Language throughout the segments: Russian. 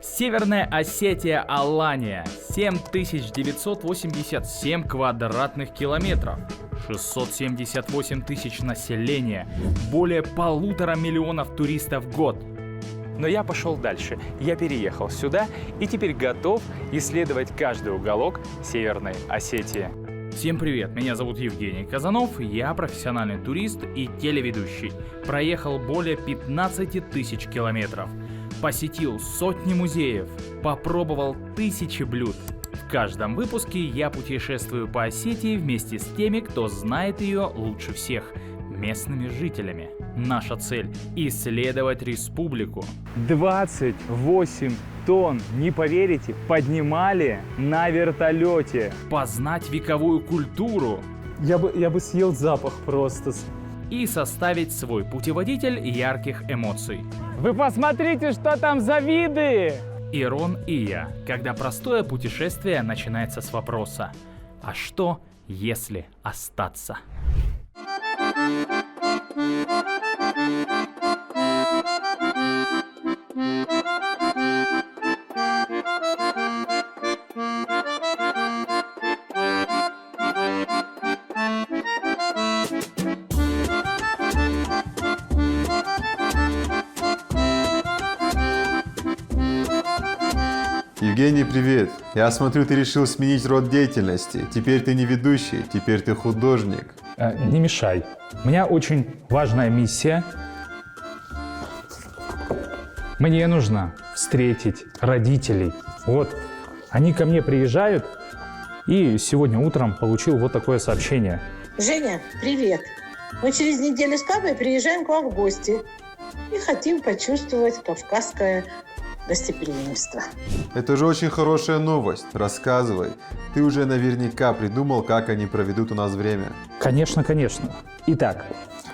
Северная Осетия, Алания. 7987 квадратных километров. 678 тысяч населения. Более 1,5 миллиона туристов в год. Но я пошел дальше. Я переехал сюда и теперь готов исследовать каждый уголок Северной Осетии. Всем привет, меня зовут Евгений Казанов, я профессиональный турист и телеведущий. Проехал более 15 тысяч километров. Посетил сотни музеев, попробовал тысячи блюд. В каждом выпуске я путешествую по Осетии вместе с теми, кто знает ее лучше всех, местными жителями. Наша цель – исследовать республику. 28 тонн, не поверите, поднимали на вертолете. Познать вековую культуру. Я бы съел запах просто. И составить свой путеводитель ярких эмоций. Вы посмотрите, что там за виды! Ирон и я, когда простое путешествие начинается с вопроса: а что, если остаться? Евгений, привет! Я смотрю, ты решил сменить род деятельности. Теперь ты не ведущий, теперь ты художник. Не мешай. У меня очень важная миссия. Мне нужно встретить родителей. Вот, они ко мне приезжают, и сегодня утром получил вот такое сообщение. Женя, привет! Мы через неделю с папой приезжаем к вам в гости и хотим почувствовать кавказское гостеприимство. Это же очень хорошая новость. Рассказывай. Ты уже наверняка придумал, как они проведут у нас время. Конечно, конечно. Итак,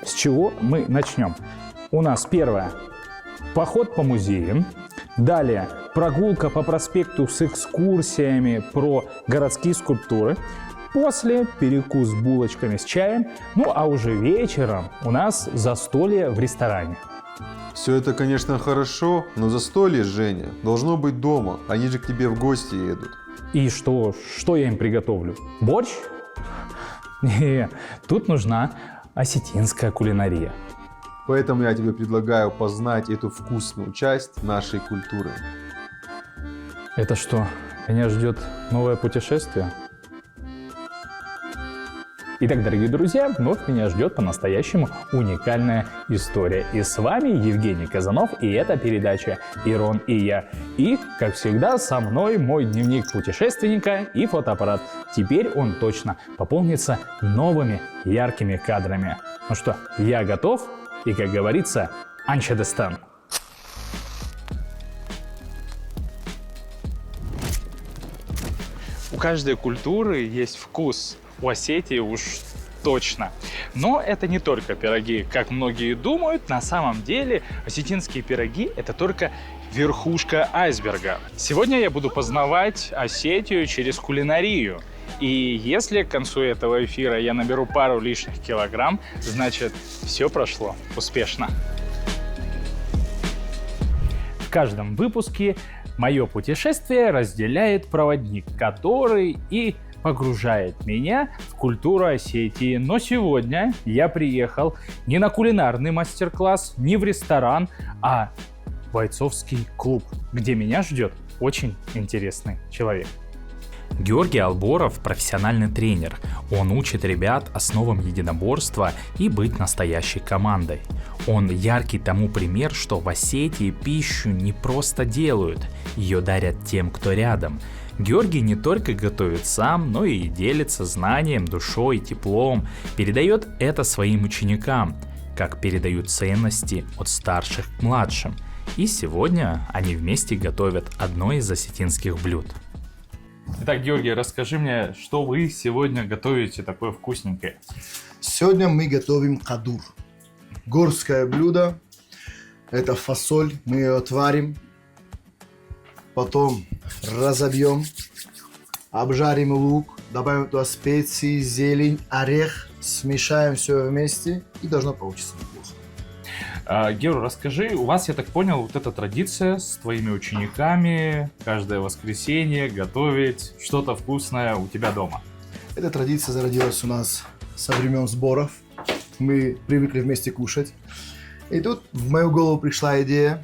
с чего мы начнем? У нас первое – поход по музеям. Далее – прогулка по проспекту с экскурсиями про городские скульптуры. После – перекус с булочками с чаем. Ну а уже вечером у нас застолье в ресторане. Все это, конечно, хорошо, но застолье, Женя, должно быть дома. Они же к тебе в гости едут. И что я им приготовлю? Борщ? Не, тут нужна осетинская кулинария. Поэтому я тебе предлагаю познать эту вкусную часть нашей культуры. Это что, меня ждет новое путешествие? Итак, дорогие друзья, вновь меня ждет по-настоящему уникальная история. И с вами Евгений Казанов, и это передача «Ирон и я». И, как всегда, со мной мой дневник путешественника и фотоаппарат. Теперь он точно пополнится новыми яркими кадрами. Ну что, я готов, и, как говорится, анчадестан. У каждой культуры есть вкус. У Осетии уж точно. Но это не только пироги, как многие думают. На самом деле осетинские пироги – это только верхушка айсберга. Сегодня я буду познавать Осетию через кулинарию. И если к концу этого эфира я наберу пару лишних килограмм, значит, все прошло успешно. В каждом выпуске мое путешествие разделяет проводник, который и погружает меня в культуру Осетии. Но сегодня я приехал не на кулинарный мастер-класс, не в ресторан, а в бойцовский клуб, где меня ждет очень интересный человек. Георгий Алборов – профессиональный тренер. Он учит ребят основам единоборства и быть настоящей командой. Он яркий тому пример, что в Осетии пищу не просто делают, ее дарят тем, кто рядом. Георгий не только готовит сам, но и делится знанием, душой, теплом, передает это своим ученикам, как передают ценности от старших к младшим. И сегодня они вместе готовят одно из осетинских блюд. Итак, Георгий, расскажи мне, что вы сегодня готовите такое вкусненькое? Сегодня мы готовим кадур. Горское блюдо. Это фасоль. Мы ее отварим. Потом разобьем. Обжарим лук. Добавим туда специи, зелень, орех. Смешаем все вместе. И должно получиться неплохо. Геру, расскажи, у вас, я так понял, вот эта традиция с твоими учениками каждое воскресенье готовить что-то вкусное у тебя дома. Эта традиция зародилась у нас со времен сборов. Мы привыкли вместе кушать. И тут в мою голову пришла идея,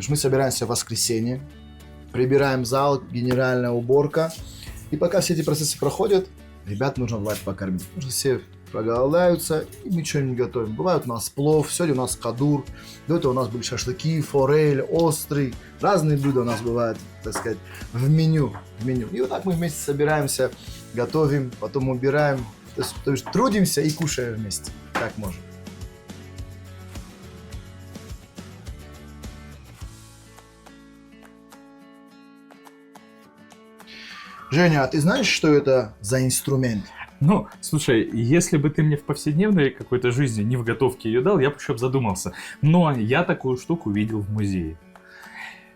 что мы собираемся в воскресенье, прибираем зал, генеральная уборка. И пока все эти процессы проходят, ребят нужно бывает покормить. Потому что все проголодаются, и мы что-нибудь готовим. Бывает у нас плов, сегодня у нас кадур, до этого у нас были шашлыки, форель, острый. Разные блюда у нас бывают, так сказать, в меню. И вот так мы вместе собираемся, готовим, потом убираем. То есть трудимся и кушаем вместе, как можем. Женя, а ты знаешь, что это за инструмент? Ну, слушай, если бы ты мне в повседневной какой-то жизни, не в готовке ее дал, я бы еще задумался. Но я такую штуку видел в музее.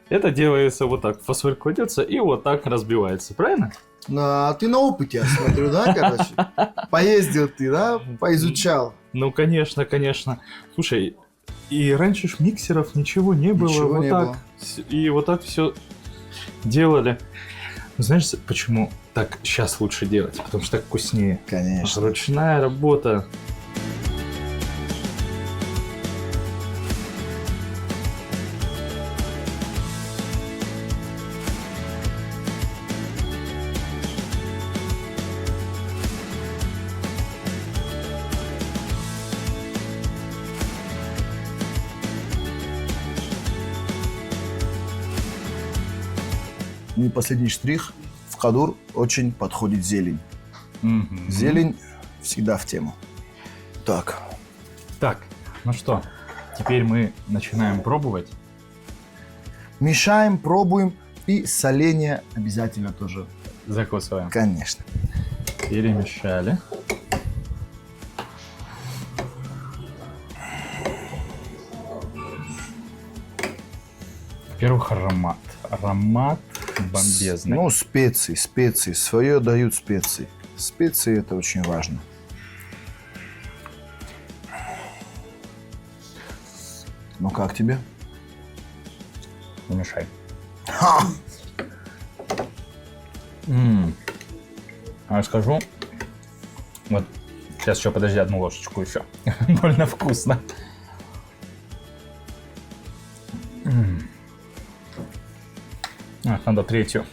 Это делается вот так, фасоль кладется и вот так разбивается, правильно? А ты на опыте, я смотрю, да, короче? Поездил ты, да? Поизучал. Ну, конечно, конечно. Слушай, и раньше ж миксеров ничего не было. Ничего вот не так. было. И вот так все делали. Знаешь, почему так сейчас лучше делать? Потому что так вкуснее. Конечно. Ручная работа. И последний штрих. В кадур очень подходит зелень. Мгм. Зелень всегда в тему. Так. Так, ну что, теперь мы начинаем пробовать. Мешаем, пробуем. И соление обязательно тоже. Закусываем. Конечно. Перемешали. Во-первых, аромат. Аромат бомбезный. Ну, специи. Свое дают специи. Специи это очень важно. Ну, как тебе? Намешай. А я скажу, вот сейчас еще, подожди, одну ложечку еще. Больно вкусно. Надо третью.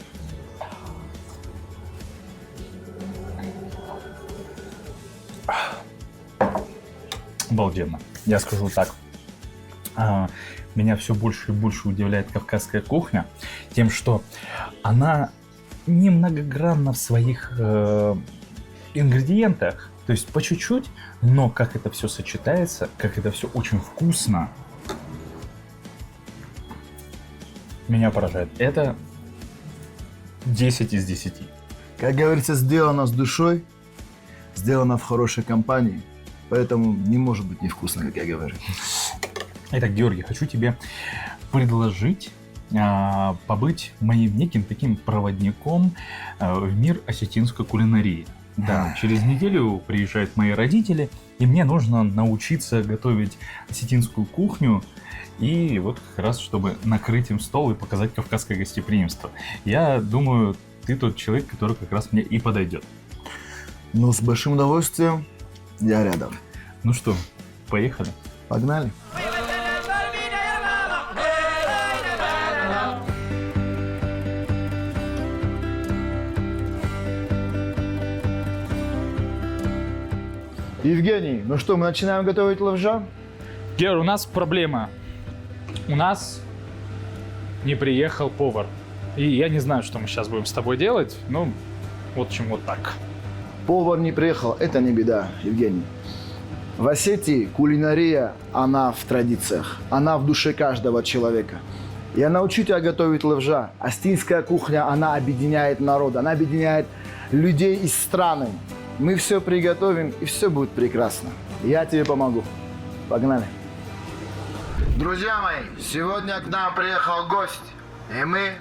Обалденно. Я скажу так. Меня все больше и больше удивляет кавказская кухня тем, что она не многогранна в своих ингредиентах. То есть по чуть-чуть, но как это все сочетается, как это все очень вкусно. Меня поражает. Это 10 из 10. Как говорится, сделано с душой, сделано в хорошей компании. Поэтому не может быть невкусно, как я говорю. Итак, Георгий, хочу тебе предложить побыть моим неким таким проводником в мир осетинской кулинарии. Да, через неделю приезжают мои родители, и мне нужно научиться готовить осетинскую кухню, и вот как раз, чтобы накрыть им стол и показать кавказское гостеприимство. Я думаю, ты тот человек, который как раз мне и подойдет. Ну, с большим удовольствием. Я рядом. Ну что, поехали? Погнали. Евгений, ну что, мы начинаем готовить лавша? Гер, у нас проблема. У нас не приехал повар. И я не знаю, что мы сейчас будем с тобой делать. Ну, в общем, вот так. Повар не приехал, это не беда, Евгений. В Осетии кулинария, она в традициях, она в душе каждого человека. Я научу тебя готовить лавша. Осетинская кухня, она объединяет народ, она объединяет людей из страны. Мы все приготовим, и все будет прекрасно. Я тебе помогу. Погнали. Друзья мои, сегодня к нам приехал гость, и мы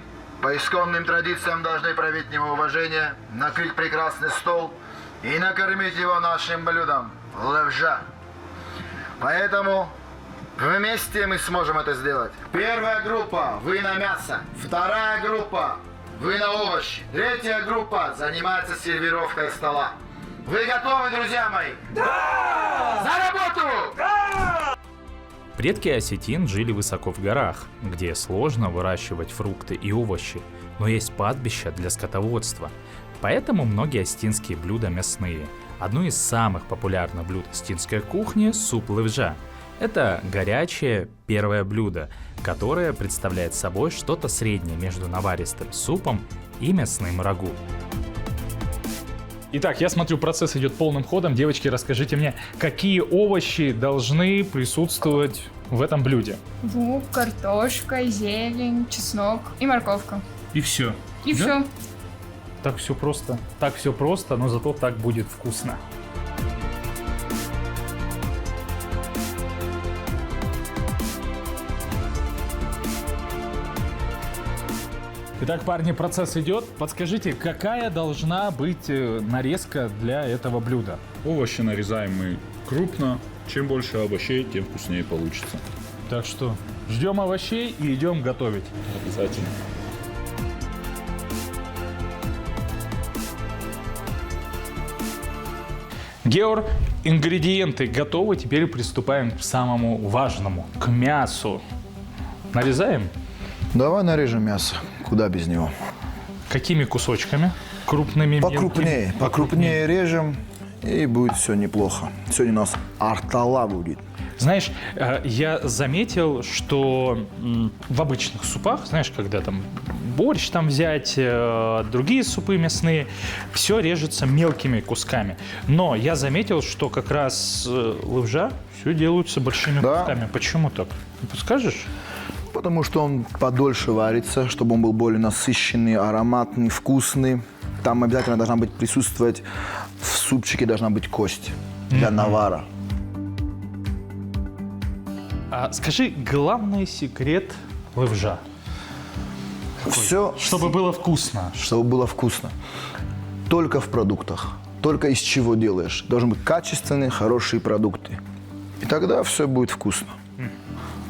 по исконным традициям должны проявить ему уважение, накрыть прекрасный стол и накормить его нашим блюдом – лавша. Поэтому Вместе мы сможем это сделать. Первая группа, вы на мясо. Вторая группа, вы на овощи. Третья группа занимается сервировкой стола. Вы готовы, друзья мои? Да! За работу! Предки осетин жили высоко в горах, где сложно выращивать фрукты и овощи, но есть пастбища для скотоводства. Поэтому многие осетинские блюда мясные. Одно из самых популярных блюд осетинской кухни – суп лывжа. Это горячее первое блюдо, которое представляет собой что-то среднее между наваристым супом и мясным рагу. Итак, я смотрю, процесс идет полным ходом. Девочки, расскажите мне, какие овощи должны присутствовать в этом блюде? Лук, картошка, зелень, чеснок и морковка. И все. И все. Так все просто, но зато так будет вкусно. Итак, парни, процесс идет. Подскажите, какая должна быть нарезка для этого блюда? Овощи нарезаем мы крупно. Чем больше овощей, тем вкуснее получится. Так что ждем овощей и идем готовить. Обязательно. Геор, ингредиенты готовы. Теперь приступаем к самому важному, к мясу. Нарезаем? Давай нарежем мясо. Куда без него? Какими кусочками? Крупными, мелкими? Покрупнее режем, и будет все неплохо. Сегодня у нас артала будет. Знаешь, я заметил, что в обычных супах, знаешь, когда там борщ там взять, другие супы мясные, все режется мелкими кусками. Но я заметил, что как раз лывжа все делаются большими кусками. Почему так? Не подскажешь? Потому что он подольше варится, чтобы он был более насыщенный, ароматный, вкусный. Там обязательно должна быть присутствовать, в супчике должна быть кость для навара. Скажи, главный секрет лывжа? Все, Чтобы было вкусно. чтобы было вкусно. Только в продуктах. Только из чего делаешь. Должны быть качественные, хорошие продукты. И тогда все будет вкусно.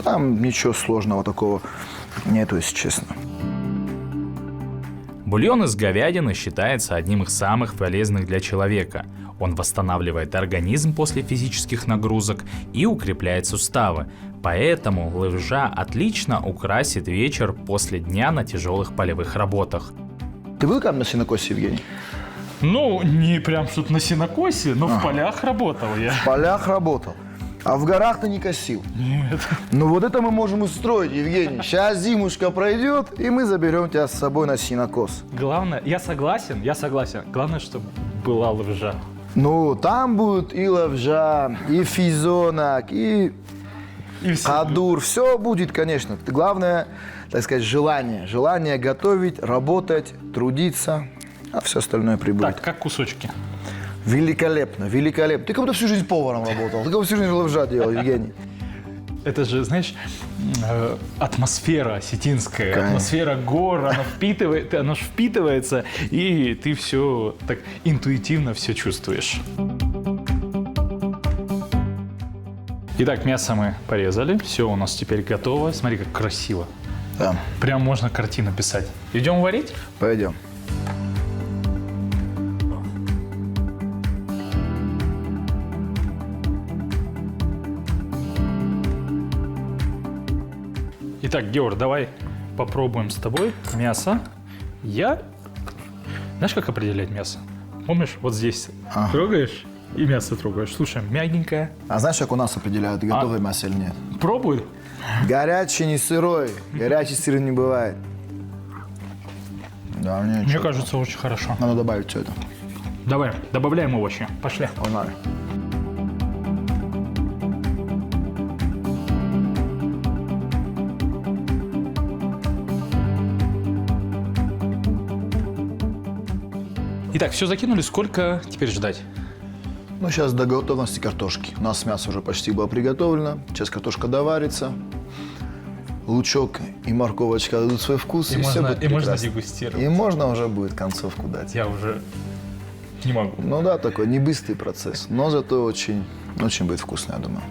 Там ничего сложного такого нету, если честно. Бульон из говядины считается одним из самых полезных для человека. Он восстанавливает организм после физических нагрузок и укрепляет суставы. Поэтому лывжа отлично украсит вечер после дня на тяжелых полевых работах. Ты был там на сенокосе, Евгений? Ну, не прям что-то на сенокосе, но в полях работал я. В полях работал. А в горах ты не косил? Нет. Ну вот это мы можем устроить, Евгений. Сейчас зимушка пройдет, и мы заберем тебя с собой на сенокос. Главное, я согласен. Главное, чтобы была лывжа. Ну, там будет и лавжа, и физонок, и кадур. Все будет, конечно. Главное, так сказать, желание. Желание готовить, работать, трудиться, а все остальное прибудет. Так, как кусочки? Великолепно, великолепно. Ты как будто всю жизнь поваром работал. Ты как будто всю жизнь лавжа делал, Евгений. Это же, знаешь, атмосфера осетинская, Конечно. атмосфера гор, она впитывается, и ты все так интуитивно все чувствуешь. Итак, мясо мы порезали, все у нас теперь готово. Смотри, как красиво. Да, Прям можно картину писать. Идем варить? пойдем. Итак, Геор, давай попробуем с тобой мясо. Знаешь, как определять мясо? Помнишь, вот здесь трогаешь и мясо трогаешь. Слушай, мягенькое. А знаешь, как у нас определяют, готовое мясо или нет? Пробуй. Горячий, не сырой. Горячий сыр не бывает. Да, Мне кажется, очень хорошо. Надо добавить все это. Давай, добавляем овощи. Пошли. Погнали. Итак, все закинули. Сколько теперь ждать? Ну, сейчас до готовности картошки. У нас мясо уже почти было приготовлено. Сейчас картошка доварится. Лучок и морковочка дадут свой вкус. И все будет можно прекрасно. дегустировать. И можно уже будет концовку дать. Я уже не могу. Ну да, такой не быстрый процесс, но зато очень, очень будет вкусно, я думаю.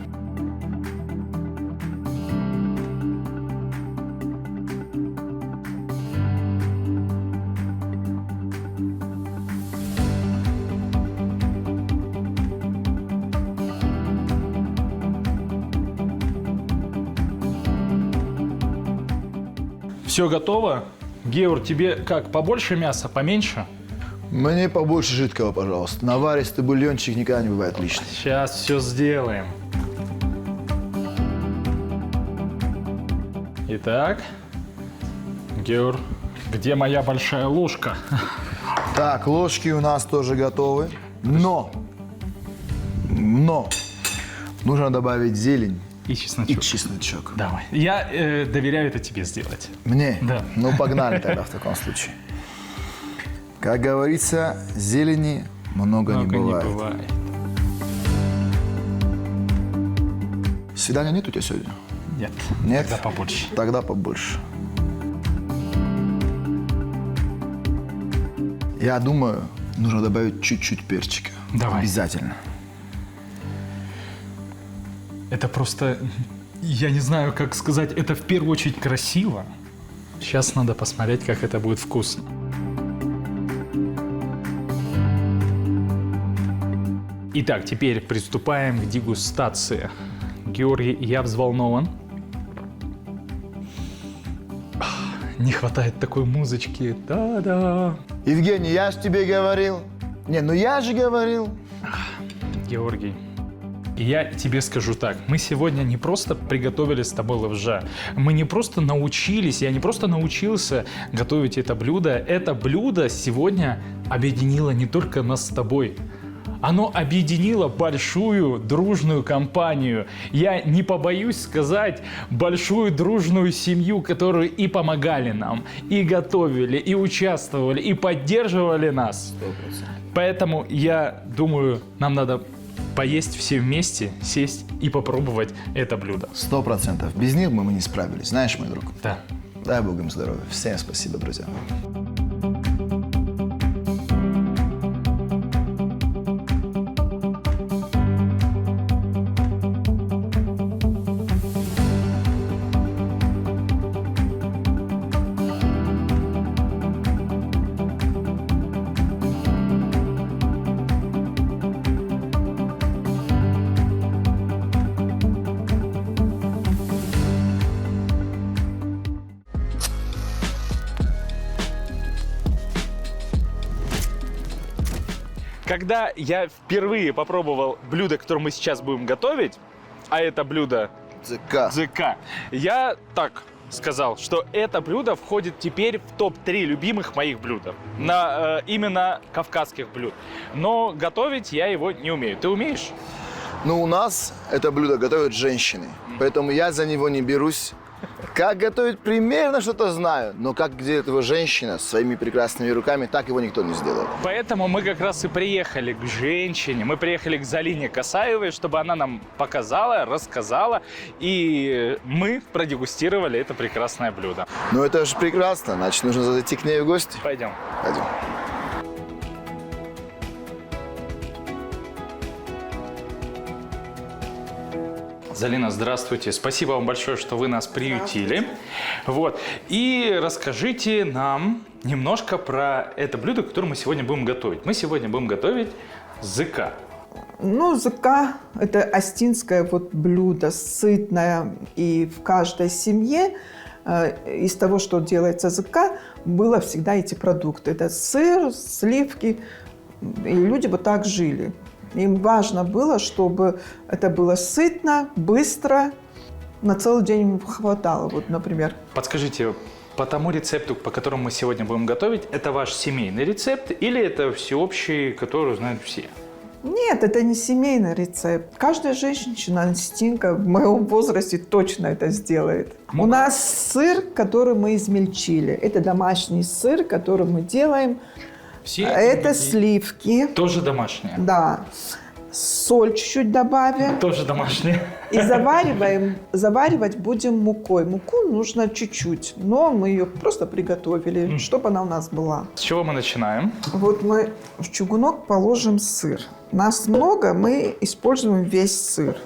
Все готово? Геор, тебе как, побольше мяса, поменьше? Мне побольше жидкого, пожалуйста. Наваристый бульончик никогда не бывает лишним. Сейчас все сделаем. Итак, Геор, где моя большая ложка? Так, ложки у нас тоже готовы. Но нужно добавить зелень И и чесночок. чесночок. Давай. Я доверяю это тебе сделать. Мне? Да. Ну, погнали тогда в таком случае. Как говорится, зелени много не бывает. Свидания нет у тебя сегодня? Нет. Нет? Тогда побольше. Тогда побольше. Я думаю, нужно добавить чуть-чуть перчика. Давай. Обязательно. Это просто, я не знаю, как сказать, это в первую очередь красиво. Сейчас надо посмотреть, как это будет вкусно. Итак, теперь приступаем к дегустации. Георгий, я взволнован. Не хватает такой музычки. Да-да. Евгений, я же тебе говорил. Не, ну я же говорил. Георгий, я тебе скажу так. Мы сегодня не просто приготовили с тобой лапша. Мы не просто научились, я не просто научился готовить это блюдо. Это блюдо сегодня объединило не только нас с тобой. Оно объединило большую дружную компанию. Я не побоюсь сказать, большую дружную семью, которую и помогали нам, и готовили, и участвовали, и поддерживали нас. 100%. Поэтому я думаю, нам надо поесть все вместе, сесть и попробовать это блюдо. 100%. Без них мы не справились. Знаешь, мой друг? Да. Дай Бог им здоровья. Всем спасибо, друзья. Когда я впервые попробовал блюдо, которое мы сейчас будем готовить, а это блюдо ЗК, я так сказал, что это блюдо входит теперь в топ-3 любимых моих блюд. Именно кавказских блюд. Но готовить я его не умею. Ты умеешь? Ну, у нас это блюдо готовят женщины, поэтому я за него не берусь. Как готовить примерно что-то знаю, но как делает его женщина своими прекрасными руками, так его никто не сделает. Поэтому мы как раз и приехали к женщине, мы приехали к Залине Касаевой, чтобы она нам показала, рассказала, и мы продегустировали это прекрасное блюдо. Ну, это же прекрасно, значит, нужно зайти к ней в гости. Пойдем. Пойдем. Залина, здравствуйте. Спасибо вам большое, что вы нас приютили. Вот. И расскажите нам немножко про это блюдо, которое мы сегодня будем готовить. Мы сегодня будем готовить ЗК. Ну, ЗК – это остинское вот блюдо, сытное, и в каждой семье из того, что делается ЗК, было всегда эти продукты. Это сыр, сливки, и люди вот так жили. Им важно было, чтобы это было сытно, быстро, на целый день им хватало, вот, например. Подскажите, по тому рецепту, по которому мы сегодня будем готовить, это ваш семейный рецепт или это всеобщий, который знают все? Нет, это не семейный рецепт. Каждая женщина, инстинктка в моем возрасте точно это сделает. У нас сыр, который мы измельчили. Это домашний сыр, который мы делаем. Все Это сливки. тоже домашние? Да. Соль чуть-чуть добавим. Тоже домашние. И заваривать будем мукой. Муку нужно чуть-чуть, но мы ее просто приготовили, чтобы она у нас была. С чего мы начинаем? Вот мы в чугунок положим сыр. Нас много, мы используем весь сыр.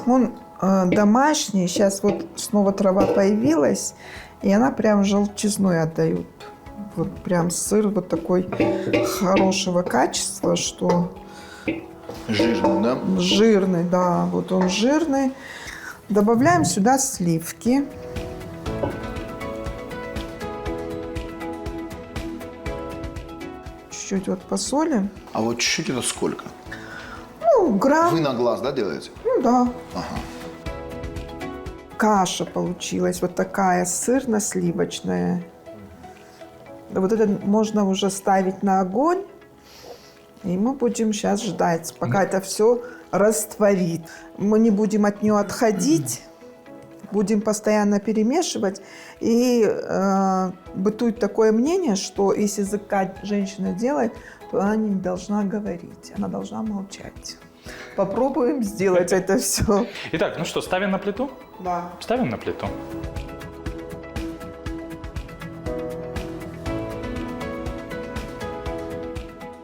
Он домашний, сейчас вот снова трава появилась, и она прям желтизной отдает. Вот прям сыр вот такой хорошего качества, что Жирный, да? Жирный, да, вот он жирный. Добавляем сюда сливки. Чуть-чуть вот посолим. А вот чуть-чуть это сколько? Ну, грамм. Вы на глаз, да, делаете? Ну да. Ага. Каша получилась вот такая сырно-сливочная. Вот это можно уже ставить на огонь. И мы будем сейчас ждать, пока это все растворит. Мы не будем от нее отходить. Будем постоянно перемешивать. И бытует такое мнение, что если языка женщина делает, то она не должна говорить, она должна молчать. Попробуем сделать это все. Итак, ну что, ставим на плиту? Да. Ставим на плиту.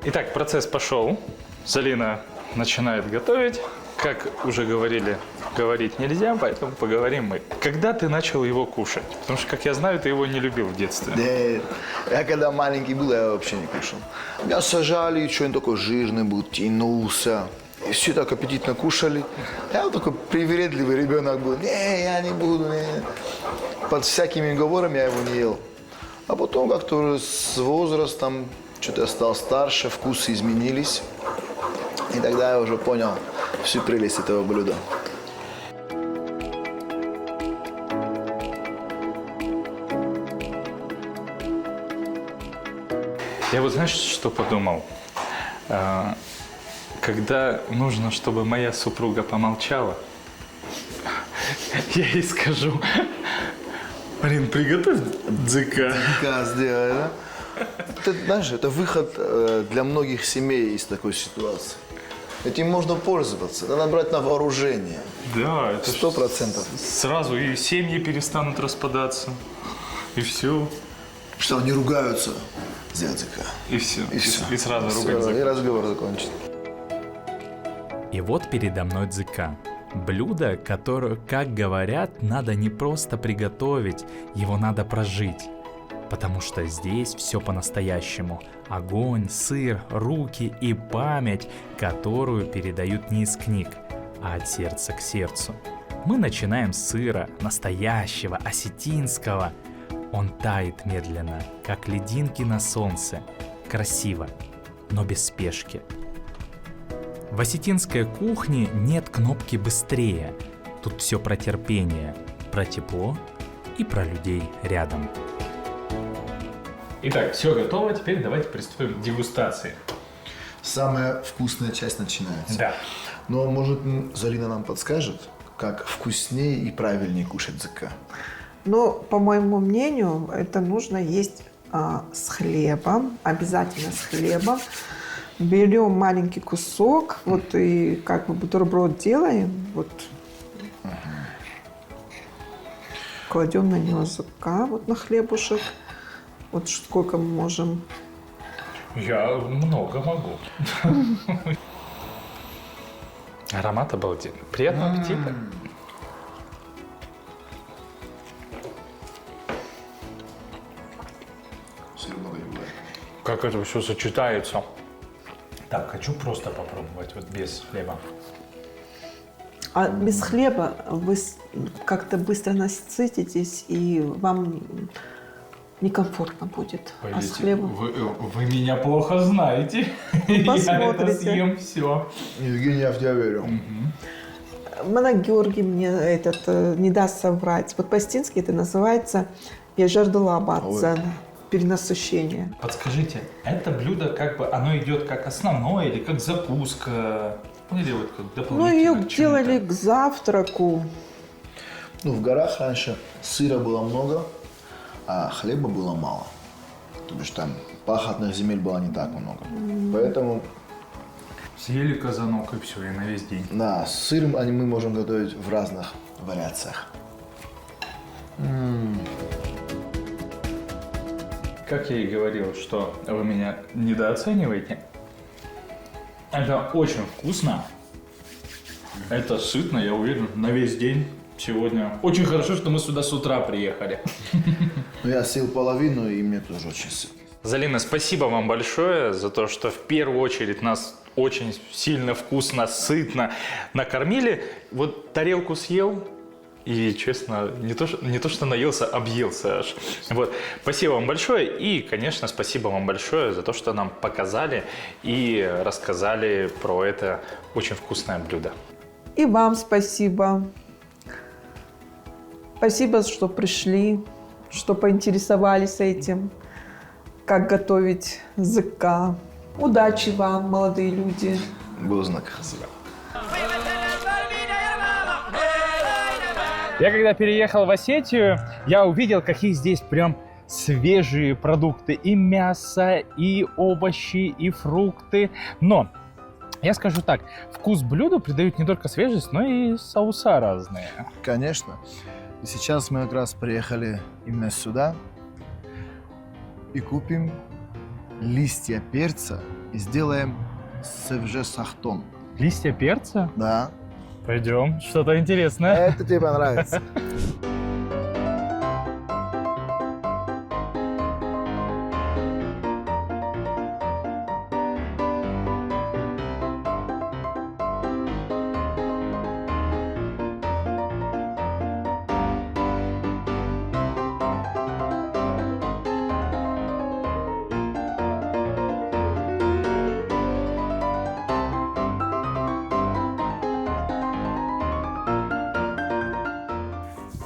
Итак, процесс пошел. Залина начинает готовить. Как уже говорили, говорить нельзя, поэтому поговорим мы. Когда ты начал его кушать? Потому что, как я знаю, ты его не любил в детстве. Да, я когда маленький был, я вообще не кушал. Меня сажали, что он такой жирный был, тянулся. И все так аппетитно кушали. Я вот такой привередливый ребенок был. Не, я не буду, не. Под всякими говорами я его не ел. А потом как-то с возрастом, что-то я стал старше, вкусы изменились. И тогда я уже понял всю прелесть этого блюда. Я вот знаешь, что подумал? Когда нужно, чтобы моя супруга помолчала, я ей скажу: Марин, приготовь дзыка. Как сделать, да? Это, знаешь, это выход для многих семей из такой ситуации. Этим можно пользоваться, надо брать на вооружение. Да, это 100%. Сразу и семьи перестанут распадаться, и все, Что они ругаются за языка. и все, И все. и сразу Всё, ругать и закон. разговор закончен. И вот передо мной дзыка. Блюдо, которое, как говорят, надо не просто приготовить, его надо прожить. Потому что здесь все по-настоящему. Огонь, сыр, руки и память, которую передают не из книг, а от сердца к сердцу. Мы начинаем с сыра, настоящего, осетинского. Он тает медленно, как лединки на солнце. Красиво, но без спешки. В осетинской кухне нет кнопки «быстрее». Тут все про терпение, про тепло и про людей рядом. Итак, все готово, теперь давайте приступим к дегустации. Самая вкусная часть начинается. Да. Но, может, Залина нам подскажет, как вкуснее и правильнее кушать дзыка? Но, по моему мнению, это нужно есть с хлебом, обязательно с хлебом. Берем маленький кусок, вот и как бы бутерброд делаем, вот. Кладем на него языка, вот на хлебушек. Вот сколько мы можем. Я много могу. Аромат обалденный. Приятного аппетита. Сыр много не бывает. Как это все сочетается. Так, хочу просто попробовать, вот без хлеба. А без хлеба вы как-то быстро насытитесь, и вам некомфортно будет. А с хлебом Вы меня плохо знаете. Я это съем все. Евгений, я в тебя верю. Мана Георгий мне не даст соврать. Вот по-эстински это называется «яжардулабадзан» – перенасыщение. Подскажите, это блюдо как бы, оно идет как основное или как закуска? Или вот как Ну, дополнительно ее к чему-то? делали к завтраку. Ну, в горах раньше сыра было много, а хлеба было мало. То бишь там пахотных земель было не так много. Поэтому, Съели казанок и все, и на весь день. да, с сыром мы можем готовить в разных вариациях. Как я и говорил, что вы меня недооцениваете. Это очень вкусно. Это сытно, я уверен, на весь день сегодня. Очень хорошо, что мы сюда с утра приехали. Но я съел половину, и мне тоже очень сытно. Залина, спасибо вам большое за то, что в первую очередь нас очень сильно, вкусно, сытно накормили. Вот тарелку съел и, честно, не то что наелся, объелся аж. Вот. Спасибо вам большое и, конечно, спасибо вам большое за то, что нам показали и рассказали про это очень вкусное блюдо. И вам спасибо. Спасибо, что пришли, что поинтересовались этим, как готовить ЗК. Удачи вам, молодые люди. Был знак. Я когда переехал в Осетию, я увидел, какие здесь прям свежие продукты. И мясо, и овощи, и фрукты. Но я скажу так, вкус блюду придают не только свежесть, но и соуса разные. Конечно. И сейчас мы как раз приехали именно сюда и купим листья перца и сделаем севже сахтон. Листья перца? Да. Пойдем, что-то интересное. Это тебе понравится.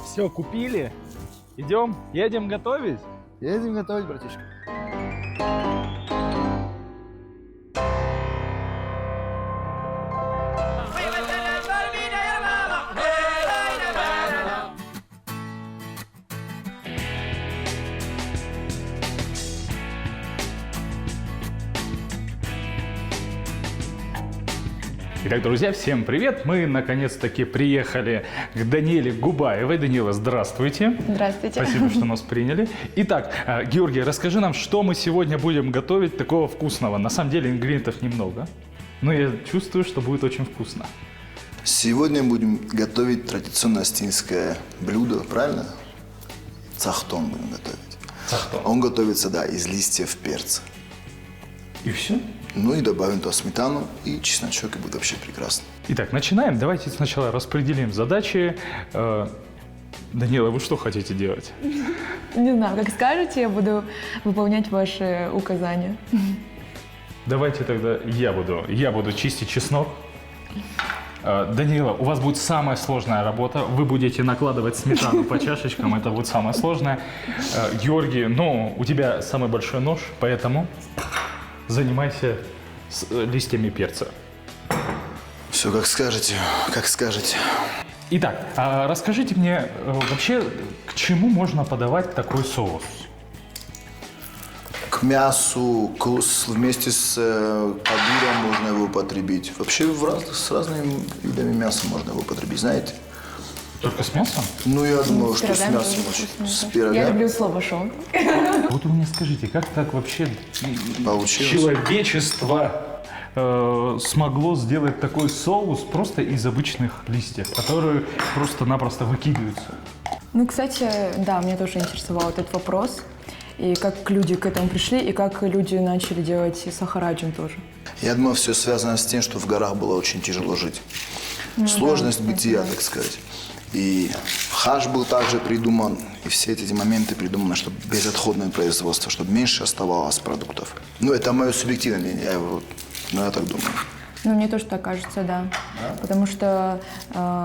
Все, купили. Идем, едем готовить. Едем готовить, братишка. Итак, друзья, всем привет! Мы наконец-таки приехали к Даниэле Губаевой. Даниэла, здравствуйте. Здравствуйте. Спасибо, что нас приняли. Итак, Георгий, расскажи нам, что мы сегодня будем готовить такого вкусного. На самом деле ингредиентов немного, но я чувствую, что будет очень вкусно. Сегодня будем готовить традиционное астинское блюдо, правильно? Цахтон будем готовить. Цахтон. Он готовится, да, из листьев перца. И все? Ну и добавим туда сметану и чесночок, и будет вообще прекрасно. Итак, начинаем. Давайте сначала распределим задачи. Даниэла, вы что хотите делать? Не знаю, как скажете, я буду выполнять ваши указания. Давайте тогда я буду чистить чеснок. Даниэла, у вас будет самая сложная работа. Вы будете накладывать сметану по чашечкам. Это будет самое сложное. Георгий, ну, у тебя самый большой нож, поэтому занимайся листьями перца. Все, как скажете, как скажете. Итак, расскажите мне вообще, к чему можно подавать такой соус? К мясу, вместе с кадыром можно его употребить. Вообще с разными видами мяса можно его употребить, знаете? Только с мясом? Ну, я думаю, С что с пирогами мясом тоже очень. вкусно, С да. Я пирогами люблю слово «шон». Вот вы мне скажите, как так вообще получилось. человечество смогло сделать такой соус просто из обычных листьев, которые просто-напросто выкидываются? Ну, кстати, да, меня тоже интересовал этот вопрос. И как люди к этому пришли, и как люди начали делать сахараджин тоже. Я думаю, все связано с тем, что в горах было очень тяжело жить. Сложность бытия, так сказать. И хаш был также придуман, и все эти моменты придуманы, чтобы безотходное производство, чтобы меньше оставалось продуктов. Ну, это мое субъективное мнение, я так думаю. Ну, мне тоже так кажется, да. Потому что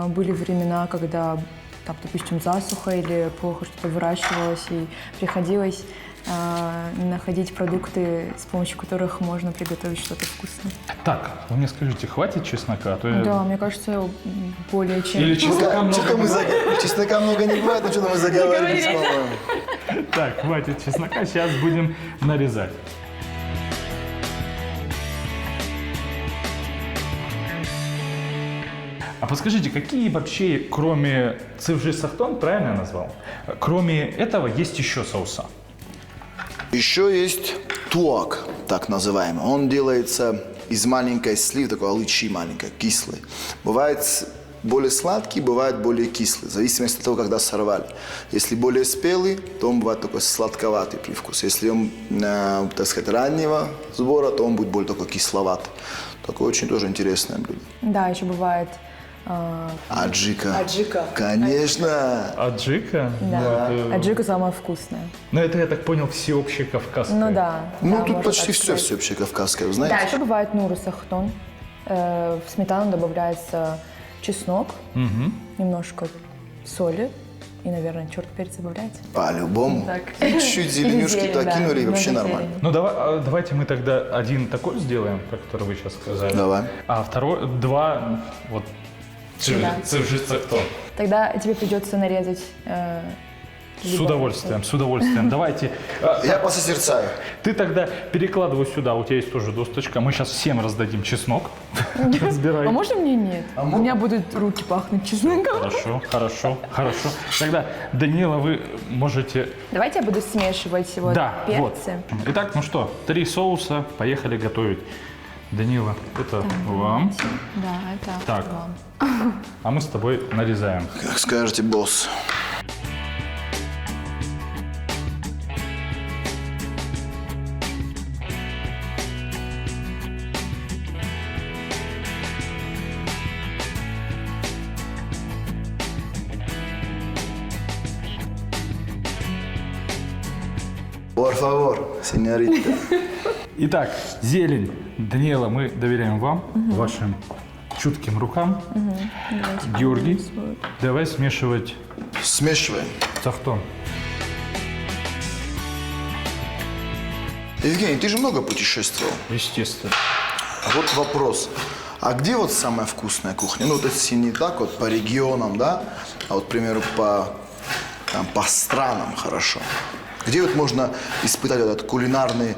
были времена, когда, там, допустим, засуха или плохо что-то выращивалось, и приходилось находить продукты, с помощью которых можно приготовить что-то вкусное. Так, вы мне скажите, хватит чеснока? А то я... Да, мне кажется, более чем... Или чеснока много? Что-то чеснока много не бывает, но что-то мы заговаривались, по-моему. Так, хватит чеснока, сейчас будем нарезать. А подскажите, какие вообще, кроме цевжи сахтон, правильно я назвал, кроме этого есть еще соуса? Еще есть туак, так называемый. Он делается из маленькой сливы, такой алычи маленькой, кислой. Бывает более сладкий, бывает более кислый, в зависимости от того, когда сорвали. Если более спелый, то он бывает такой сладковатый привкус. Если он, так сказать, раннего сбора, то он будет более такой кисловатый. Такое очень тоже интересное блюдо. Да, еще бывает... Аджика. Аджика. Конечно. Аджика? Да, аджика самая вкусная. Ну, это, я так понял, всеобщее кавказское. Ну да. Ну, да, тут можно почти так все сказать. всеобщее кавказское, вы знаете? Да, еще бывает нурусахтон. В сметану добавляется чеснок, немножко соли и, наверное, черт перец добавляется. По-любому. Так. Чуть зеленюшки Или зелень, докинули, и да, вообще много нормально. зелени. Ну, давайте мы тогда один такой сделаем, про который вы сейчас сказали. Давай. А второй, два, вот, Да. цивжицахтон. Тогда тебе придется нарезать... С удовольствием, с удовольствием. Давайте. Я посозерцаю. Ты тогда перекладывай сюда, у тебя есть тоже досточка. Мы сейчас всем раздадим чеснок. Разбирай. А можно мне нет? У меня будут руки пахнуть чесноком. Хорошо, хорошо, хорошо. Тогда, Данила, вы можете... Давайте я буду смешивать вот Да, вот. перцы. Итак, ну что, 3 соуса, поехали готовить. Данила, это вам, Да, это Так. вам. а мы с тобой нарезаем. Как скажете, босс. Por favor, сеньорита. Итак, зелень. Данила, мы доверяем вам, вашим чутким рукам. Георгий, давай смешивать Смешиваем. сахтон. Евгений, ты же много путешествовал. Естественно. А вот вопрос. А где вот самая вкусная кухня? Ну, вот если не так вот по регионам, да, а вот, к примеру, по странам хорошо. Где вот можно испытать этот кулинарный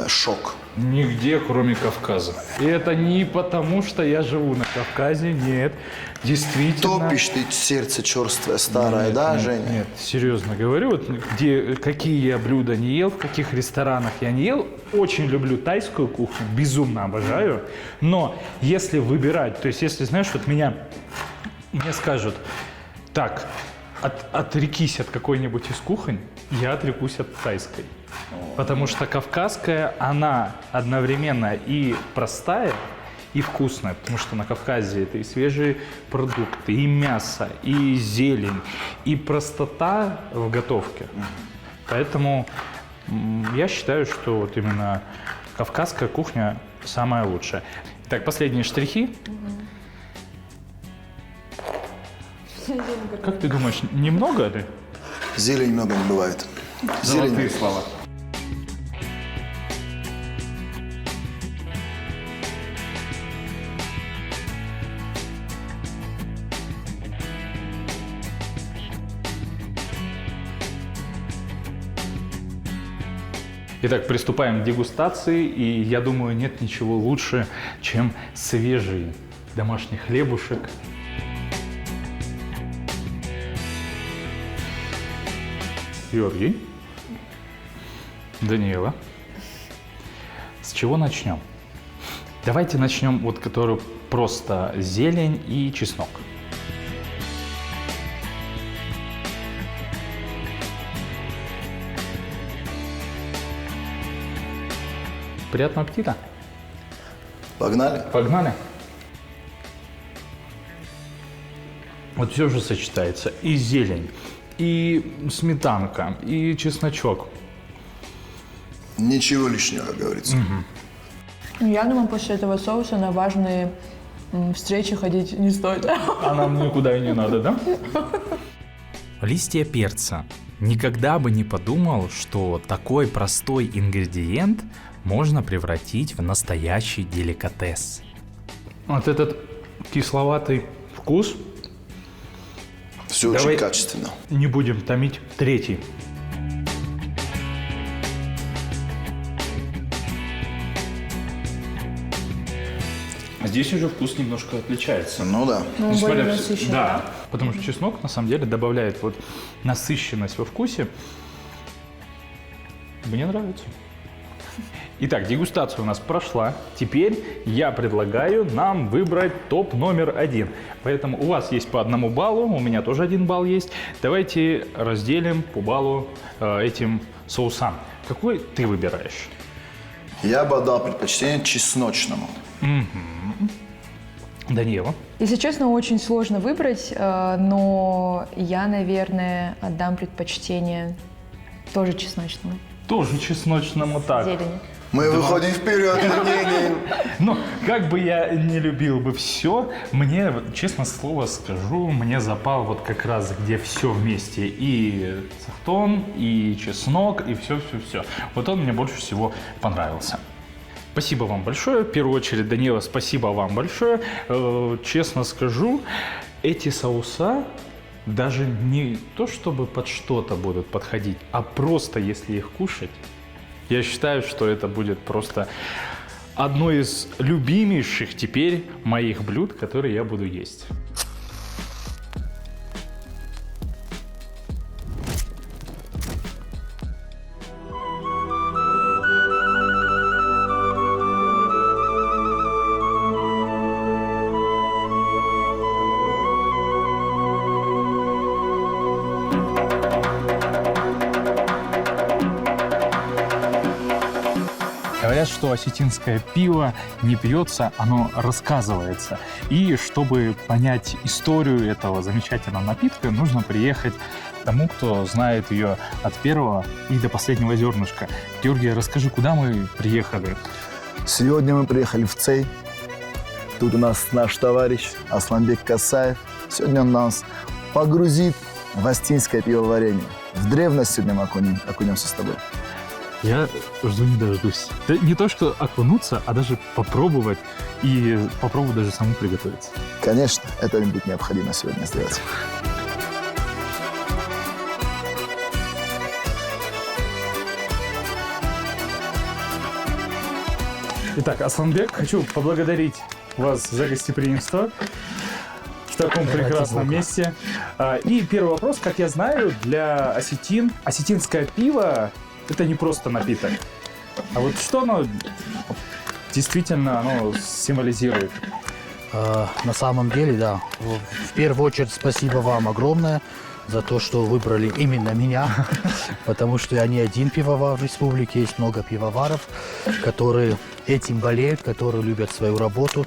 шок? Нигде, кроме Кавказа. И это не потому, что я живу на Кавказе, нет. Действительно. Топишь ты сердце черствое, старое, Нет, да, нет, Женя? Нет, серьезно говорю, вот какие я блюда не ел, в каких ресторанах я не ел. Очень люблю тайскую кухню, безумно обожаю. Но если выбирать, то есть если, знаешь, вот мне скажут, так, отрекись от какой-нибудь из кухонь, я отрекусь от тайской. Потому что кавказская, она одновременно и простая, и вкусная. Потому что на Кавказе это и свежие продукты, и мясо, и зелень, и простота в готовке. Поэтому я считаю, что вот именно кавказская кухня самая лучшая. Так, последние штрихи. Как ты думаешь, немного ли? Зелень много не бывает. Золотые слова. Итак, приступаем к дегустации, и я думаю, нет ничего лучше, чем свежий домашний хлебушек. Георгий, Данила, с чего начнем? Давайте начнем вот, который просто зелень и чеснок. Приятного аппетита. Погнали? Погнали. Вот все же сочетается. И зелень, и сметанка, и чесночок. Ничего лишнего, как говорится. Ну, я думаю, после этого соуса на важные встречи ходить не стоит. А нам никуда и не надо, да? Листья перца. Никогда бы не подумал, что такой простой ингредиент можно превратить в настоящий деликатес. Вот этот кисловатый вкус. Все Давай. очень качественно. Не будем томить. Третий. Здесь уже вкус немножко отличается. Ну да. Ну, Несмотря более на насыщенный, да, потому что чеснок на самом деле добавляет вот насыщенность во вкусе. Мне нравится. Итак, дегустация у нас прошла. Теперь я предлагаю нам выбрать топ номер 1. Поэтому у вас есть по 1 баллу, у меня тоже 1 балл есть. Давайте разделим по баллу этим соусам. Какой ты выбираешь? Я бы отдал предпочтение чесночному. Даниэла? Если честно, очень сложно выбрать, но я, наверное, отдам предпочтение тоже чесночному. Тоже чесночному, так. Зелени. Мы выходим вперед, Евгений. Ну, как бы я не любил бы все, мне, честно слово скажу, мне запал вот как раз, где все вместе. И цехтон, и чеснок, и все-все-все. Вот он мне больше всего понравился. Спасибо вам большое. В первую очередь, Данила, спасибо вам большое. Честно скажу, эти соуса даже не то, чтобы под что-то будут подходить, а просто если их кушать, я считаю, что это будет просто одно из любимейших теперь моих блюд, которые я буду есть. Говорят, что осетинское пиво не пьется, оно рассказывается. И чтобы понять историю этого замечательного напитка, нужно приехать к тому, кто знает ее от первого и до последнего зернышка. Георгий, расскажи, куда мы приехали? Сегодня мы приехали в Цей. Тут у нас наш товарищ Асланбек Касаев. Сегодня он нас погрузит в остинское пивоварение. В древность сегодня мы окунемся с тобой. Я жду не дождусь. Да не то, что окунуться, а даже попробовать и попробовать даже саму приготовиться. Конечно, это будет необходимо сегодня сделать. Итак, Асланбек, хочу поблагодарить вас за гостеприимство в таком прекрасном месте. И первый вопрос, как я знаю, для осетин, осетинское пиво — это не просто напиток. А вот что оно действительно символизирует? На самом деле, да. В первую очередь, спасибо вам огромное за то, что выбрали именно меня, потому что я не один пивовар в республике, есть много пивоваров, которые этим болеют, которые любят свою работу.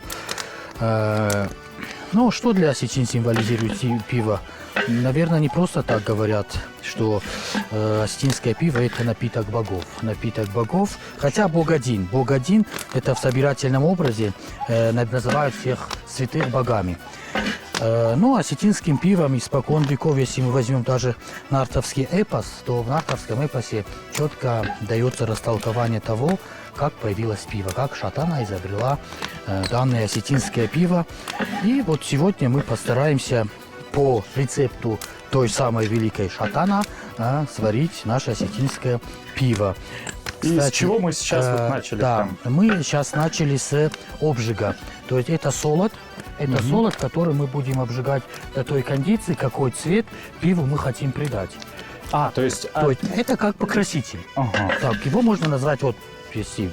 Ну, что для осетин символизирует пиво? Наверное, не просто так говорят, что осетинское пиво – это напиток богов. Напиток богов, хотя Бог один. Бог один – это в собирательном образе называют всех святых богами. Ну, осетинским пивом испокон веков, если мы возьмем даже нартовский эпос, то в нартовском эпосе четко дается растолкование того, как появилось пиво, как шатана изобрела данное осетинское пиво. И вот сегодня мы постараемся по рецепту той самой великой шатана сварить наше осетинское пиво. И с чего мы сейчас начали? Да, мы сейчас начали с обжига. То есть это солод. Это солод, который мы будем обжигать до той кондиции, какой цвет пиву мы хотим придать. То есть это как покраситель. Ага. Так, его можно назвать, вот, если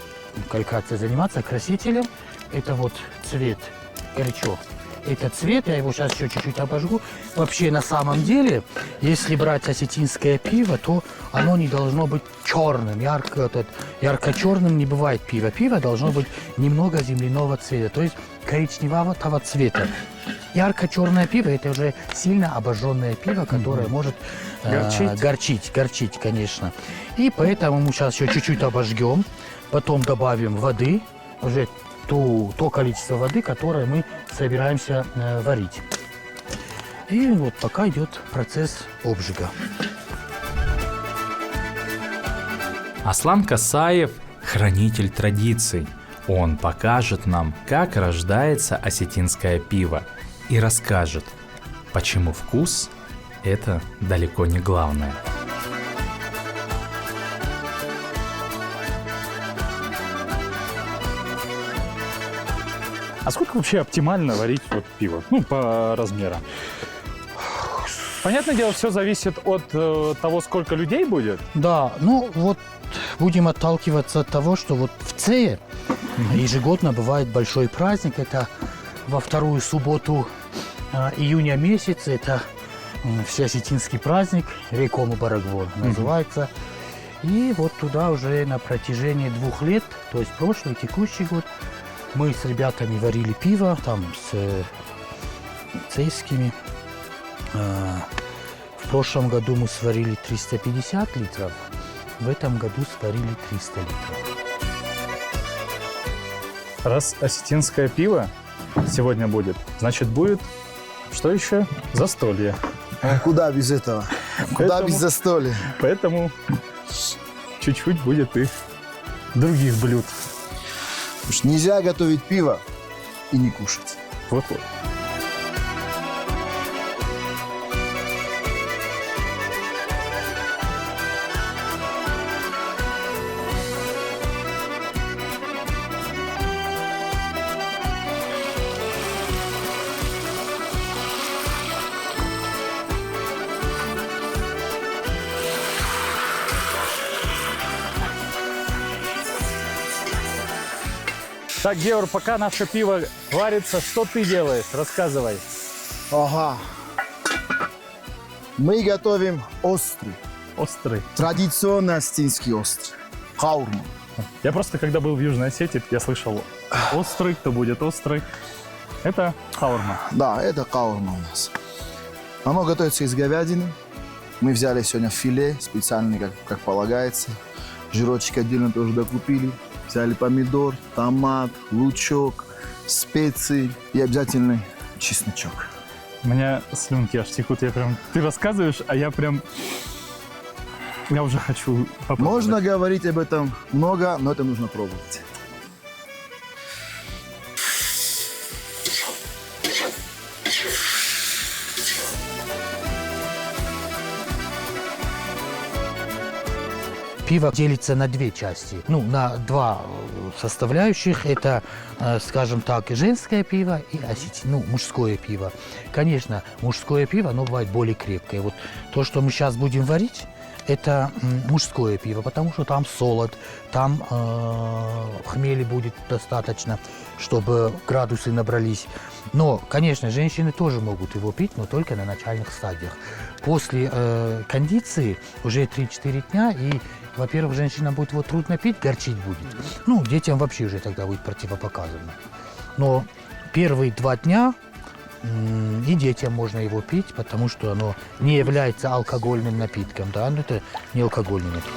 калькацией заниматься, красителем. Это вот цвет горячо. Это цвет, я его сейчас еще чуть-чуть обожгу. Вообще, на самом деле, если брать осетинское пиво, то оно не должно быть черным, ярко-черным не бывает пиво. Пиво должно быть немного земляного цвета, то есть коричневого цвета. Ярко-черное пиво – это уже сильно обожженное пиво, которое может горчить, конечно. И поэтому мы сейчас еще чуть-чуть обожгем, потом добавим воды, уже то количество воды, которое мы собираемся варить. И вот пока идет процесс обжига. Аслан Касаев – хранитель традиций. Он покажет нам, как рождается осетинское пиво, и расскажет, почему вкус – это далеко не главное. А сколько вообще оптимально варить вот пиво? Ну, по размерам. Понятное дело, все зависит от того, сколько людей будет. Да, ну вот будем отталкиваться от того, что вот в ЦЕ ежегодно бывает большой праздник. Это во вторую субботу июня месяца. Это всеосетинский праздник, Рекому Барагвон называется. И вот туда уже на протяжении 2 лет, то есть прошлый, текущий год, мы с ребятами варили пиво, там с цейскими. В прошлом году мы сварили 350 литров, в этом году сварили 300 литров. Раз осетинское пиво сегодня будет, значит будет, что еще? Застолье. Куда без этого? Куда без застолья? Поэтому чуть-чуть будет и других блюд. Потому что нельзя готовить пиво и не кушать. Вот-вот. Так, Геор, пока наше пиво варится, что ты делаешь? Рассказывай. Ага. Мы готовим острый, Острый. традиционный осетинский острый. Хаурма. Я просто, когда был в Южной Осетии, я слышал острый, кто будет острый. Это хаурма. Да, это хаурма у нас. Оно готовится из говядины. Мы взяли сегодня филе, специальный, как полагается. Жирочек отдельно тоже докупили. Взяли помидор, томат, лучок, специи и обязательно чесночок. У меня слюнки аж текут. Ты рассказываешь, а я уже хочу попробовать. Можно говорить об этом много, но это нужно пробовать. Пиво делится на 2 части, на 2 составляющих. Это, скажем так, женское пиво и мужское пиво. Конечно, мужское пиво, оно бывает более крепкое. Вот то, что мы сейчас будем варить, это мужское пиво, потому что там солод, там хмели будет достаточно, чтобы градусы набрались. Но, конечно, женщины тоже могут его пить, но только на начальных стадиях. После кондиции уже 3-4 дня, и, во-первых, женщинам будет его трудно пить, горчить будет. Детям вообще уже тогда будет противопоказано. Но первые 2 дня и детям можно его пить, потому что оно не является алкогольным напитком. Да? Это не алкогольный напиток.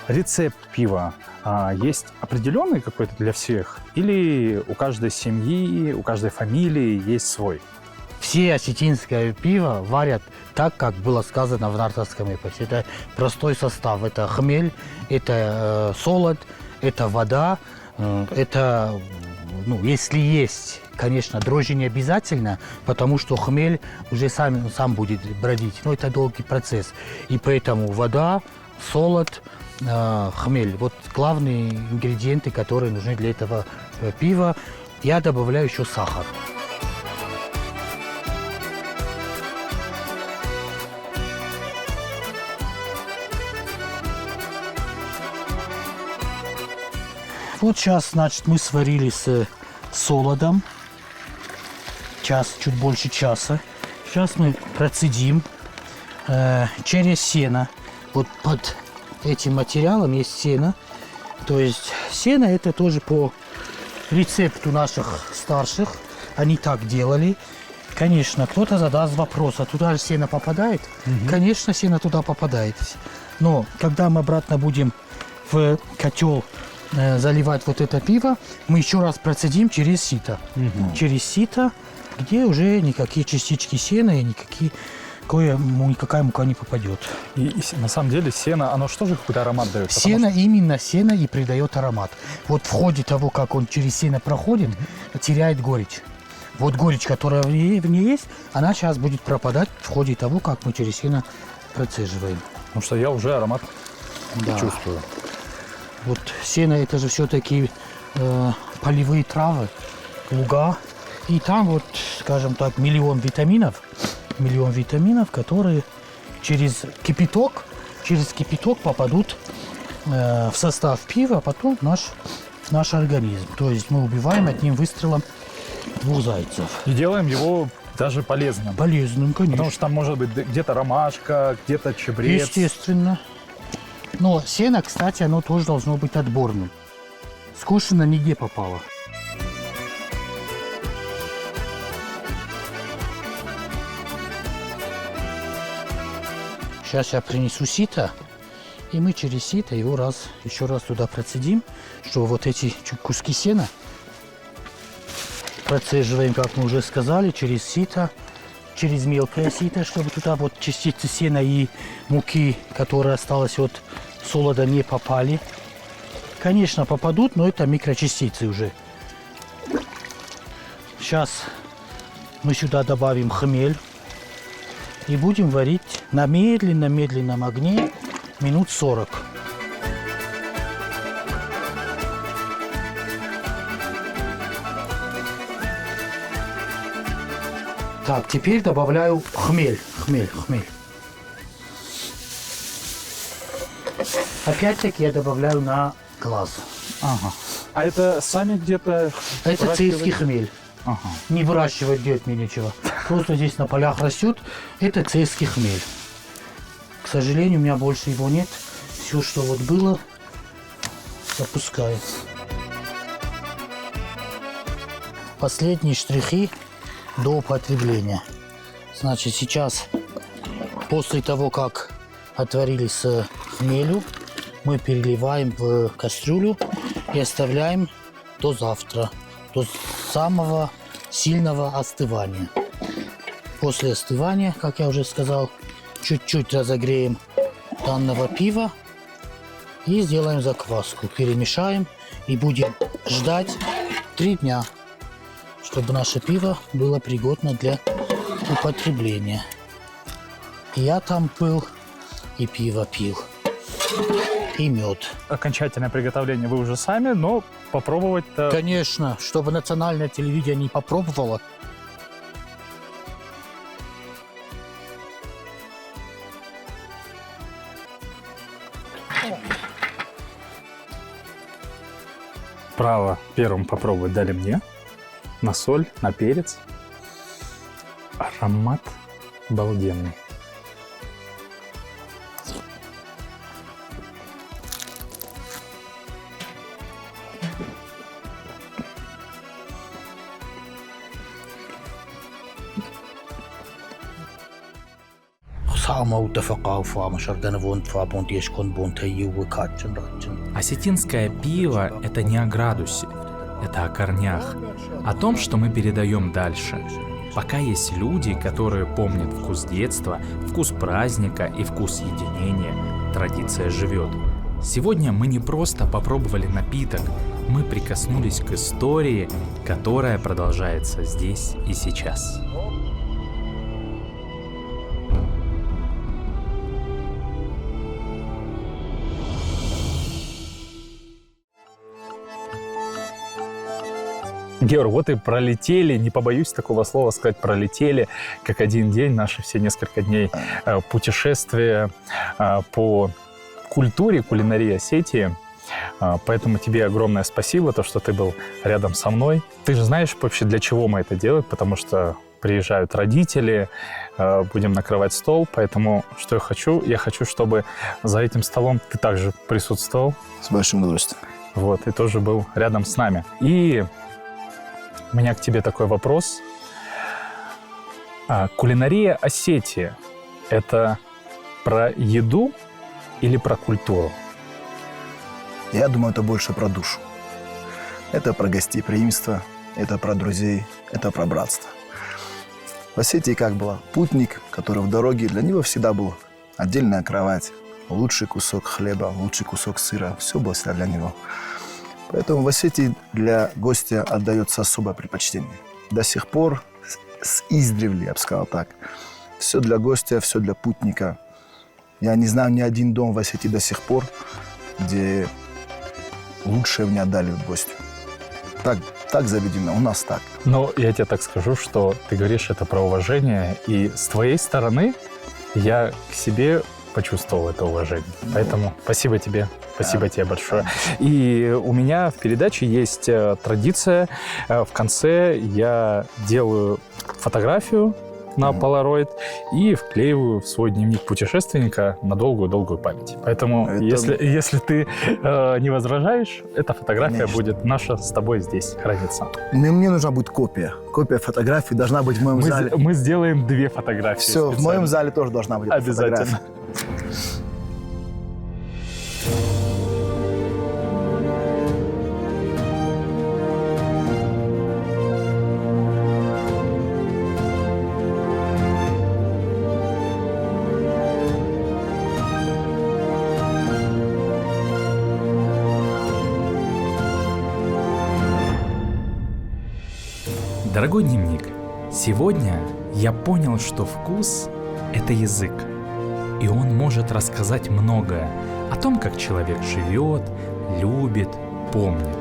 Рецепт пива есть определенный какой-то для всех? Или у каждой семьи, у каждой фамилии есть свой? Все осетинское пиво варят так, как было сказано в нартовском эпосе. Это простой состав. Это хмель, это солод, это вода, это, если есть, конечно, дрожжи не обязательно, потому что хмель уже сам будет бродить. Но это долгий процесс. И поэтому вода, солод, хмель. Вот главные ингредиенты, которые нужны для этого пива. Я добавляю еще сахар. Вот сейчас, значит, мы сварили с солодом. Чуть больше часа. Сейчас мы процедим через сено. Вот под этим материалом есть сено. То есть сено это тоже по рецепту наших старших. Они так делали. Конечно, кто-то задаст вопрос, а туда же сено попадает? Конечно, сено туда попадает. Но когда мы обратно будем в котел заливать вот это пиво, мы еще раз процедим через сито. Через сито, где уже никакие частички сена и никакая мука не попадет. И на самом деле сено, оно что же какой-то аромат дает? Именно сено и придает аромат. Вот в ходе того, как он через сено проходит, теряет горечь. Вот горечь, которая в ней есть, она сейчас будет пропадать в ходе того, как мы через сено процеживаем. Потому что я уже аромат чувствую. Вот сено это же все-таки полевые травы, луга. И там вот, скажем так, миллион витаминов. содержит миллион витаминов, которые через кипяток попадут в состав пива, а потом в наш организм. То есть мы убиваем одним выстрелом 2 зайцев. И делаем его даже полезным. Полезным, конечно. Потому что там может быть где-то ромашка, где-то чабрец. Естественно. Но сено, кстати, оно тоже должно быть отборным. Скошено нигде попало. Сейчас я принесу сито, и мы через сито его еще раз туда процедим, чтобы вот эти куски сена процеживаем, как мы уже сказали, через сито, через мелкое сито, чтобы туда вот частицы сена и муки, которые осталось от солода, не попали. Конечно, попадут, но это микрочастицы уже. Сейчас мы сюда добавим хмель и будем варить на медленном огне минут 40. Так, теперь добавляю хмель. Опять-таки я добавляю на глаз. Ага. А это сами где-то... Это цейский хмель. Ага. Не выращивать делать мне нечего. Просто здесь на полях растет. Это цейский хмель. К сожалению, у меня больше его нет. Все, что вот было, запускаю. Последние штрихи до употребления. Значит, сейчас, после того, как отварились хмелю, мы переливаем в кастрюлю и оставляем до завтра, до самого сильного остывания. После остывания, как я уже сказал, чуть-чуть разогреем данного пива и сделаем закваску. Перемешаем и будем ждать 3 дня, чтобы наше пиво было пригодно для употребления. И я там был, и пиво пил, и мед. Окончательное приготовление вы уже сами, но попробовать-то... Конечно, чтобы национальное телевидение не попробовало. Право первым попробовать дали мне. На соль, на перец. Аромат обалденный. Осетинское пиво – это не о градусе, это о корнях, о том, что мы передаем дальше. Пока есть люди, которые помнят вкус детства, вкус праздника и вкус единения, традиция живет. Сегодня мы не просто попробовали напиток, мы прикоснулись к истории, которая продолжается здесь и сейчас. Георг, вот и пролетели, не побоюсь такого слова сказать, пролетели, как один день, наши все несколько дней путешествия по культуре, кулинарии Осетии. Поэтому тебе огромное спасибо, то, что ты был рядом со мной. Ты же знаешь вообще, для чего мы это делаем, потому что приезжают родители, будем накрывать стол, поэтому что я хочу? Я хочу, чтобы за этим столом ты также присутствовал. С большим удовольствием. Вот, и тоже был рядом с нами. И у меня к тебе такой вопрос. Кулинария Осетии – это про еду или про культуру? Я думаю, это больше про душу. Это про гостеприимство, это про друзей, это про братство. В Осетии как было? Путник, который в дороге, для него всегда была отдельная кровать, лучший кусок хлеба, лучший кусок сыра. Все было всегда для него. Поэтому в Осетии для гостя отдается особое предпочтение. До сих пор, с издревле, я бы сказал так, все для гостя, все для путника. Я не знаю ни один дом в Осетии до сих пор, где лучшее не отдали гостю. Так заведено, у нас так. Но я тебе так скажу, что ты говоришь это про уважение, и с твоей стороны я к себе почувствовал это уважение. Поэтому спасибо тебе. Спасибо тебе большое. И у меня в передаче есть традиция. В конце я делаю фотографию на Polaroid и вклеиваю в свой дневник путешественника на долгую-долгую память. Поэтому, если ты не возражаешь, эта фотография будет наша с тобой здесь храниться. Мне нужна будет копия. Копия фотографии должна быть в моем зале. Мы сделаем 2 фотографии. Все, в моем зале тоже должна быть обязательно. фотография. Дорогой дневник, сегодня я понял, что вкус – это язык, и он может рассказать многое о том, как человек живет, любит, помнит.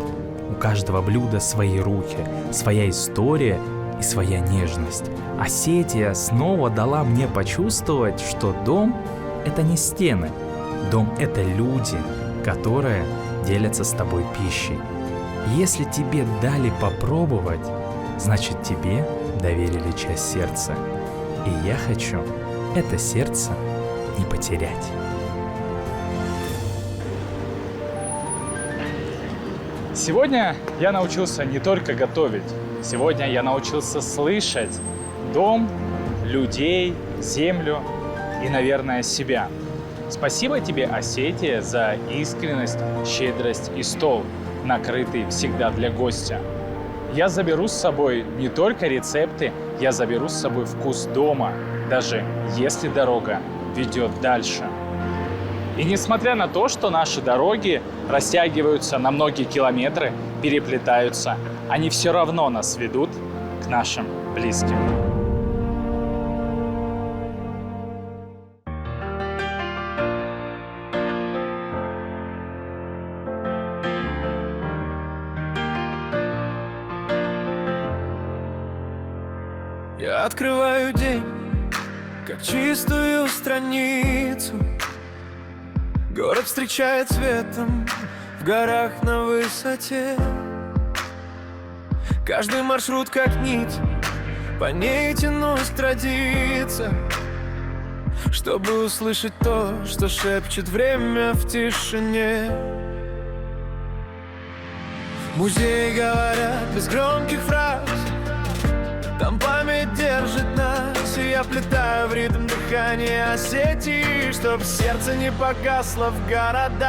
У каждого блюда свои руки, своя история и своя нежность. Осетия снова дала мне почувствовать, что дом – это не стены, дом – это люди, которые делятся с тобой пищей. Если тебе дали попробовать, значит, тебе доверили часть сердца. И я хочу это сердце не потерять. Сегодня я научился не только готовить. Сегодня я научился слышать дом, людей, землю и, наверное, себя. Спасибо тебе, Осетия, за искренность, щедрость и стол, накрытый всегда для гостя. Я заберу с собой не только рецепты, я заберу с собой вкус дома, даже если дорога ведет дальше. И несмотря на то, что наши дороги растягиваются на многие километры, переплетаются, они все равно нас ведут к нашим близким. Я открываю день, как чистую страницу. Город встречает светом в горах на высоте. Каждый маршрут как нить, по ней тянусь традиция, чтобы услышать то, что шепчет время в тишине. Музеи говорят без громких фраз, там память держит нас, и я плетаю в ритм дыхания Осетии, чтоб сердце не погасло в городах.